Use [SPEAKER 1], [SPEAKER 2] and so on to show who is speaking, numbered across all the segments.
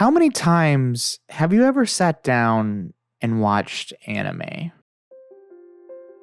[SPEAKER 1] How many times have you ever sat down and watched anime?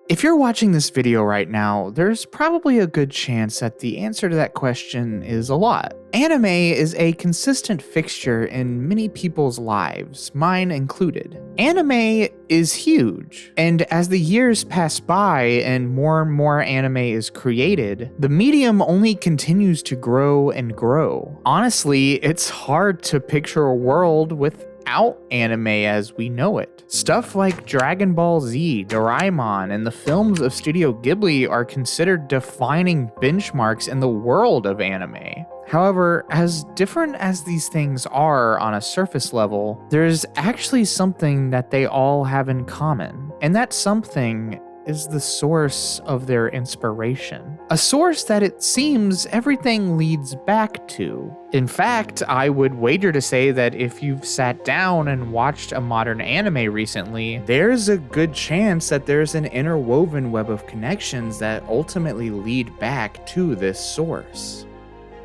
[SPEAKER 1] If you're watching this video right now, there's probably a good chance that the answer to that question is a lot. Anime is a consistent fixture in many people's lives, mine included. Anime is huge, and as the years pass by and more anime is created, the medium only continues to grow and grow. Honestly, it's hard to picture a world without anime as we know it. Stuff like Dragon Ball Z, Doraemon, and the films of Studio Ghibli are considered defining benchmarks in the world of anime. However, as different as these things are on a surface level, there's actually something that they all have in common, and that something is the source of their inspiration. A source that it seems everything leads back to. In fact, I would wager to say that if you've sat down and watched a modern anime recently, there's a good chance that there's an interwoven web of connections that ultimately lead back to this source.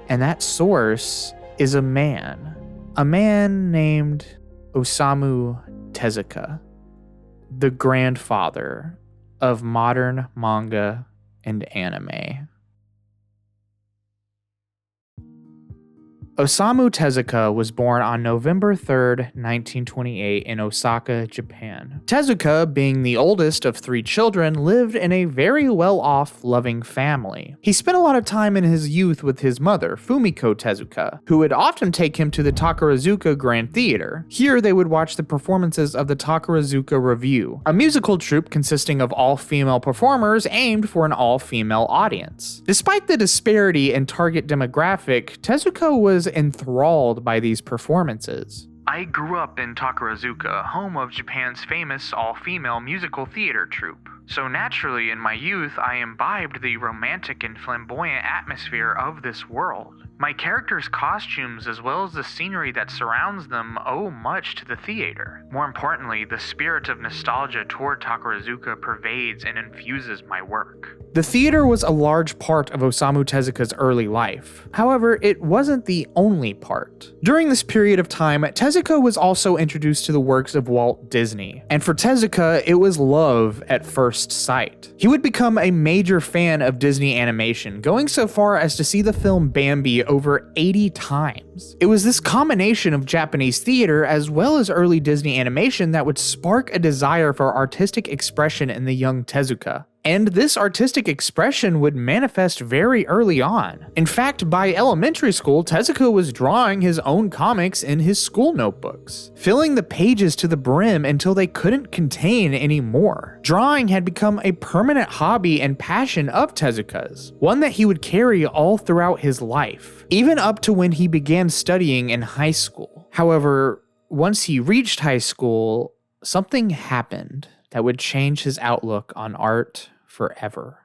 [SPEAKER 1] And that source is a man named Osamu Tezuka, the grandfather of modern manga and anime. Osamu Tezuka was born on November 3rd, 1928 in Osaka, Japan. Tezuka, being the oldest of 3 children, lived in a very well-off, loving family. He spent a lot of time in his youth with his mother, Fumiko Tezuka, who would often take him to the Takarazuka Grand Theater. Here they would watch the performances of the Takarazuka Revue, a musical troupe consisting of all-female performers aimed for an all-female audience. Despite the disparity in target demographic, Tezuka was enthralled by these performances. I grew up in Takarazuka, home of Japan's famous all-female musical theater troupe. So naturally, in my youth, I imbibed the romantic and flamboyant atmosphere of this world. My characters' costumes, as well as the scenery that surrounds them, owe much to the theater. More importantly, the spirit of nostalgia toward Takarazuka pervades and infuses my work. The theater was a large part of Osamu Tezuka's early life. However, it wasn't the only part. During this period of time, Tezuka was also introduced to the works of Walt Disney, and for Tezuka, it was love at first sight. He would become a major fan of Disney animation, going so far as to see the film Bambi over 80 times. It was this combination of Japanese theater as well as early Disney animation that would spark a desire for artistic expression in the young Tezuka. And this artistic expression would manifest very early on. In fact, by elementary school, Tezuka was drawing his own comics in his school notebooks, filling the pages to the brim until they couldn't contain any more. Drawing had become a permanent hobby and passion of Tezuka's, one that he would carry all throughout his life, even up to when he began studying in high school. However, once he reached high school, something happened that would change his outlook on art forever.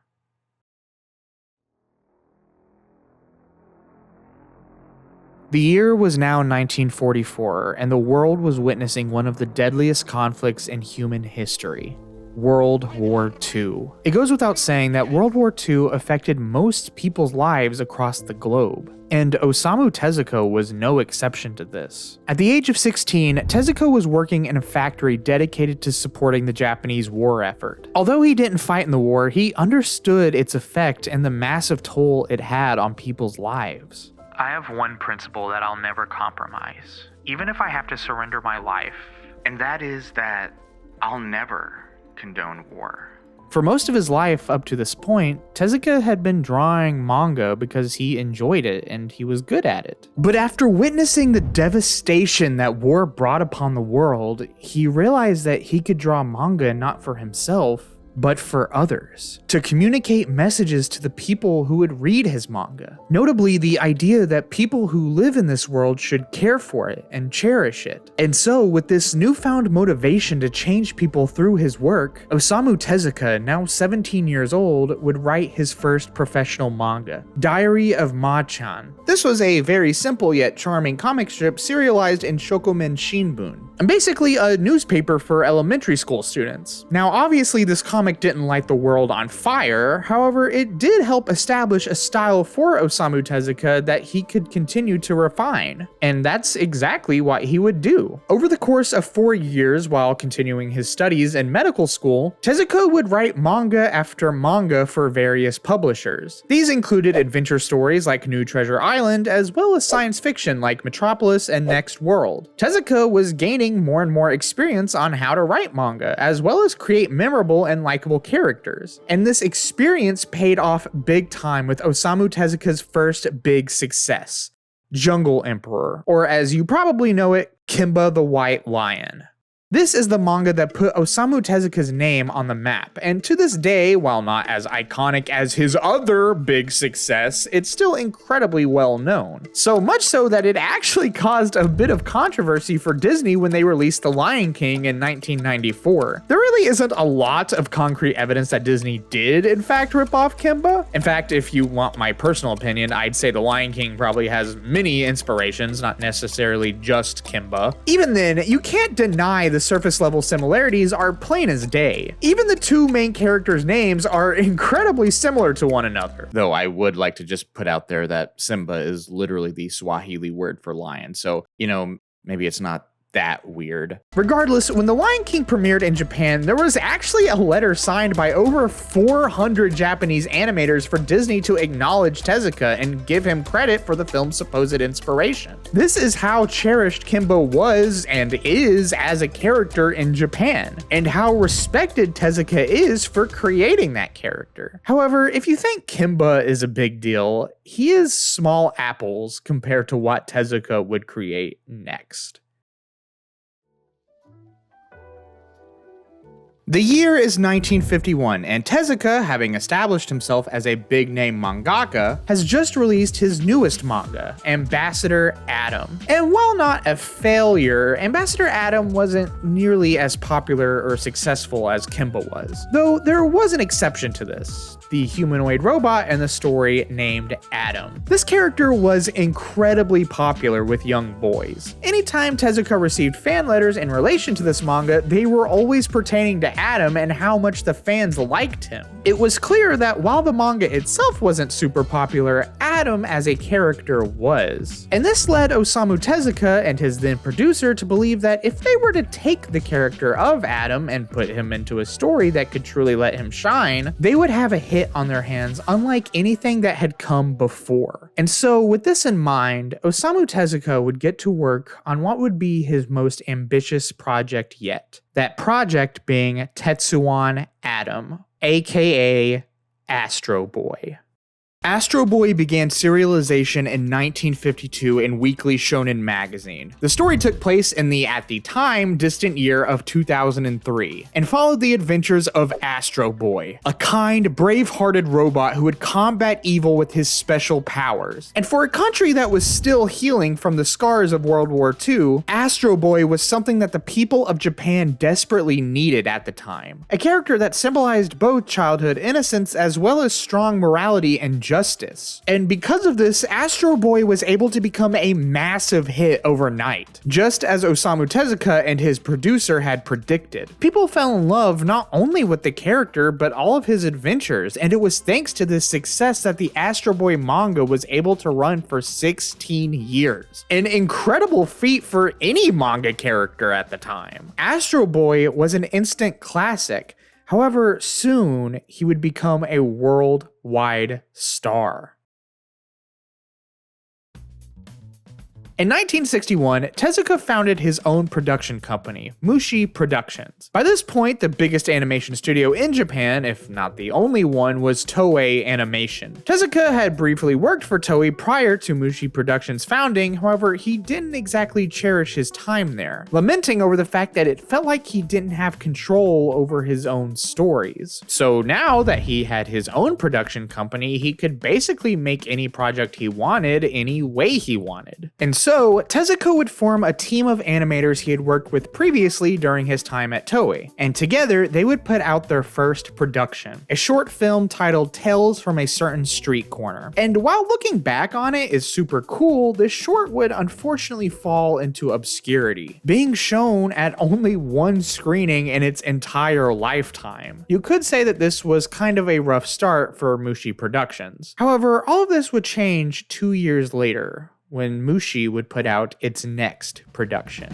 [SPEAKER 1] The year was now 1944, and the world was witnessing one of the deadliest conflicts in human history: World War II. It goes without saying that World War II affected most people's lives across the globe, and Osamu Tezuka was no exception to this. At the age of 16, Tezuka was working in a factory dedicated to supporting the Japanese war effort. Although he didn't fight in the war, he understood its effect and the massive toll it had on people's lives. I have one principle that I'll never compromise, even if I have to surrender my life, and that is that I'll never condone war. For most of his life up to this point, Tezuka had been drawing manga because he enjoyed it and he was good at it. But after witnessing the devastation that war brought upon the world, he realized that he could draw manga not for himself, but for others, to communicate messages to the people who would read his manga. Notably, the idea that people who live in this world should care for it and cherish it. And so, with this newfound motivation to change people through his work, Osamu Tezuka, now 17 years old, would write his first professional manga, Diary of Ma-chan. This was a very simple yet charming comic strip serialized in Shokumen Shinbun. and basically a newspaper for elementary school students. Now, obviously, this comic didn't light the world on fire, however, it did help establish a style for Osamu Tezuka that he could continue to refine, and that's exactly what he would do. Over the course of 4 years while continuing his studies in medical school, Tezuka would write manga after manga for various publishers. These included adventure stories like New Treasure Island, as well as science fiction like Metropolis and Next World. Tezuka was gaining more and more experience on how to write manga, as well as create memorable and likable characters. And this experience paid off big time with Osamu Tezuka's first big success, Jungle Emperor, or as you probably know it, Kimba the White Lion. This is the manga that put Osamu Tezuka's name on the map, and to this day, while not as iconic as his other big success, it's still incredibly well known. So much so that it actually caused a bit of controversy for Disney when they released The Lion King in 1994. There really isn't a lot of concrete evidence that Disney did in fact rip off Kimba. In fact, if you want my personal opinion, I'd say The Lion King probably has many inspirations, not necessarily just Kimba. Even then, you can't deny the surface level similarities are plain as day. Even the two main characters' names are incredibly similar to one another. Though I would like to just put out there that Simba is literally the Swahili word for lion, so, maybe it's not that weird. Regardless, when The Lion King premiered in Japan, there was actually a letter signed by over 400 Japanese animators for Disney to acknowledge Tezuka and give him credit for the film's supposed inspiration. This is how cherished Kimba was and is as a character in Japan, and how respected Tezuka is for creating that character. However, if you think Kimba is a big deal, he is small apples compared to what Tezuka would create next. The year is 1951, and Tezuka, having established himself as a big-name mangaka, has just released his newest manga, Ambassador Adam. And while not a failure, Ambassador Adam wasn't nearly as popular or successful as Kimba was. Though there was an exception to this: the humanoid robot in the story named Adam. This character was incredibly popular with young boys. Anytime Tezuka received fan letters in relation to this manga, they were always pertaining to Adam and how much the fans liked him. It was clear that while the manga itself wasn't super popular, Adam as a character was. And this led Osamu Tezuka and his then producer to believe that if they were to take the character of Adam and put him into a story that could truly let him shine, they would have a hit on their hands unlike anything that had come before. And so with this in mind, Osamu Tezuka would get to work on what would be his most ambitious project yet. That project being Tetsuwan Adam, aka Astro Boy. Astro Boy began serialization in 1952 in Weekly Shonen magazine. The story took place in the, at the time, distant year of 2003, and followed the adventures of Astro Boy, a kind, brave-hearted robot who would combat evil with his special powers. And for a country that was still healing from the scars of World War II, Astro Boy was something that the people of Japan desperately needed at the time. A character that symbolized both childhood innocence as well as strong morality and justice. And because of this, Astro Boy was able to become a massive hit overnight, just as Osamu Tezuka and his producer had predicted. People fell in love not only with the character, but all of his adventures, and it was thanks to this success that the Astro Boy manga was able to run for 16 years. An incredible feat for any manga character at the time. Astro Boy was an instant classic. However, soon he would become a worldwide star. In 1961, Tezuka founded his own production company, Mushi Productions. By this point, the biggest animation studio in Japan, if not the only one, was Toei Animation. Tezuka had briefly worked for Toei prior to Mushi Productions' founding, however, he didn't exactly cherish his time there, lamenting over the fact that it felt like he didn't have control over his own stories. So now that he had his own production company, he could basically make any project he wanted any way he wanted. And So, Tezuka would form a team of animators he had worked with previously during his time at Toei, and together they would put out their first production, a short film titled Tales from a Certain Street Corner. And while looking back on it is super cool, this short would unfortunately fall into obscurity, being shown at only one screening in its entire lifetime. You could say that this was kind of a rough start for Mushi Productions. However, all of this would change 2 years later, when Mushi would put out its next production.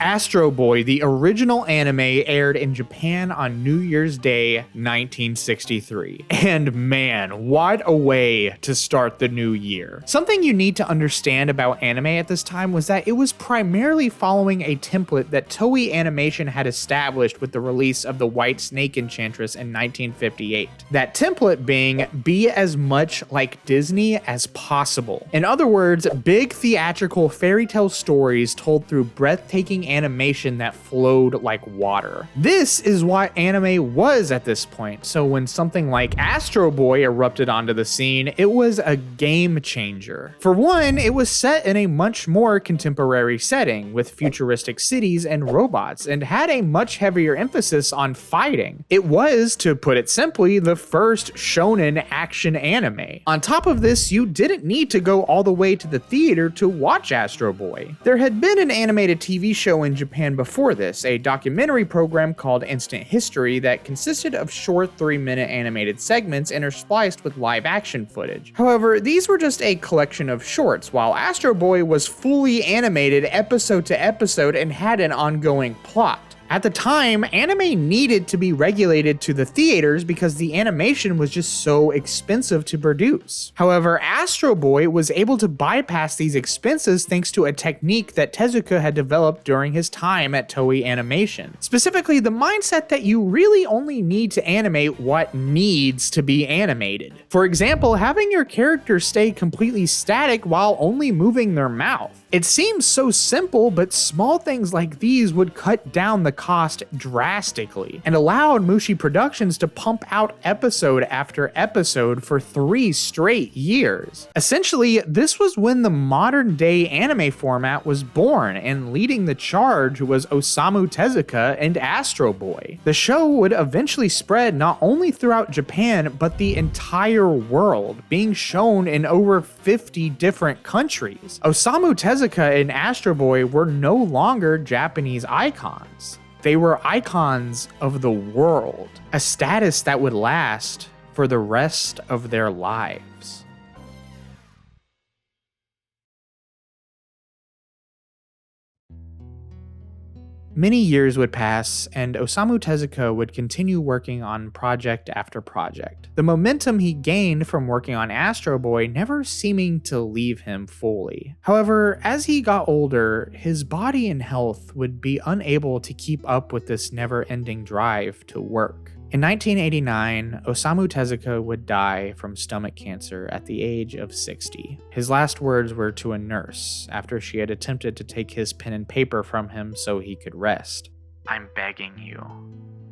[SPEAKER 1] Astro Boy, the original anime, aired in Japan on New Year's Day 1963. And man, what a way to start the new year. Something you need to understand about anime at this time was that it was primarily following a template that Toei Animation had established with the release of the White Snake Enchantress in 1958. That template being, be as much like Disney as possible. In other words, big theatrical fairy tale stories told through breathtaking animation that flowed like water. This is what anime was at this point, so when something like Astro Boy erupted onto the scene, it was a game changer. For one, it was set in a much more contemporary setting, with futuristic cities and robots, and had a much heavier emphasis on fighting. It was, to put it simply, the first shonen action anime. On top of this, you didn't need to go all the way to the theater to watch Astro Boy. There had been an animated TV show in Japan before this, a documentary program called Instant History that consisted of short 3-minute animated segments interspliced with live action footage. However, these were just a collection of shorts, while Astro Boy was fully animated episode to episode and had an ongoing plot. At the time, anime needed to be regulated to the theaters because the animation was just so expensive to produce. However, Astro Boy was able to bypass these expenses thanks to a technique that Tezuka had developed during his time at Toei Animation. Specifically, the mindset that you really only need to animate what needs to be animated. For example, having your characters stay completely static while only moving their mouth. It seems so simple, but small things like these would cut down the cost drastically and allowed Mushi Productions to pump out episode after episode for 3 straight years. Essentially, this was when the modern day anime format was born, and leading the charge was Osamu Tezuka and Astro Boy. The show would eventually spread not only throughout Japan, but the entire world, being shown in over 50 different countries. Osamu Tezuka and Astro Boy were no longer Japanese icons. They were icons of the world, a status that would last for the rest of their lives. Many years would pass, and Osamu Tezuka would continue working on project after project. The momentum he gained from working on Astro Boy never seeming to leave him fully. However, as he got older, his body and health would be unable to keep up with this never-ending drive to work. In 1989, Osamu Tezuka would die from stomach cancer at the age of 60. His last words were to a nurse after she had attempted to take his pen and paper from him so he could rest. "I'm begging you,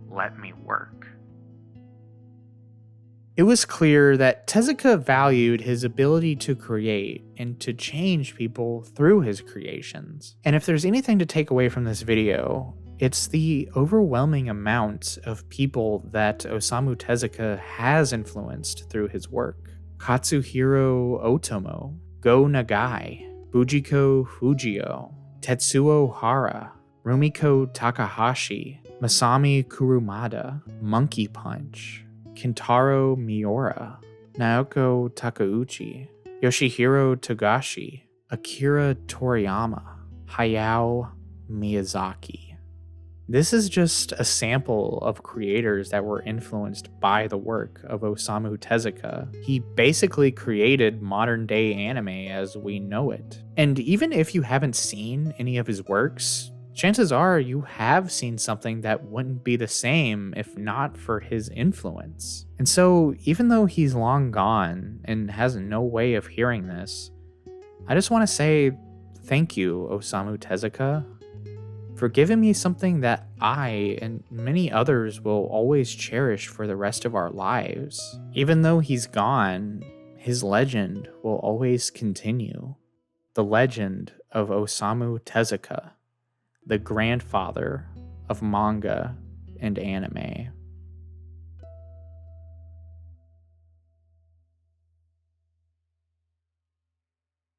[SPEAKER 1] let me work." It was clear that Tezuka valued his ability to create and to change people through his creations. And if there's anything to take away from this video, it's the overwhelming amount of people that Osamu Tezuka has influenced through his work. Katsuhiro Otomo, Go Nagai, Fujiko Fujio, Tetsuo Hara, Rumiko Takahashi, Masami Kurumada, Monkey Punch, Kentaro Miura, Naoko Takeuchi, Yoshihiro Togashi, Akira Toriyama, Hayao Miyazaki. This is just a sample of creators that were influenced by the work of Osamu Tezuka. He basically created modern day anime as we know it. And even if you haven't seen any of his works, chances are you have seen something that wouldn't be the same if not for his influence. And so, even though he's long gone and has no way of hearing this, I just want to say thank you, Osamu Tezuka. for giving me something that I and many others will always cherish for the rest of our lives. Even though he's gone, his legend will always continue. The legend of Osamu Tezuka, the grandfather of manga and anime.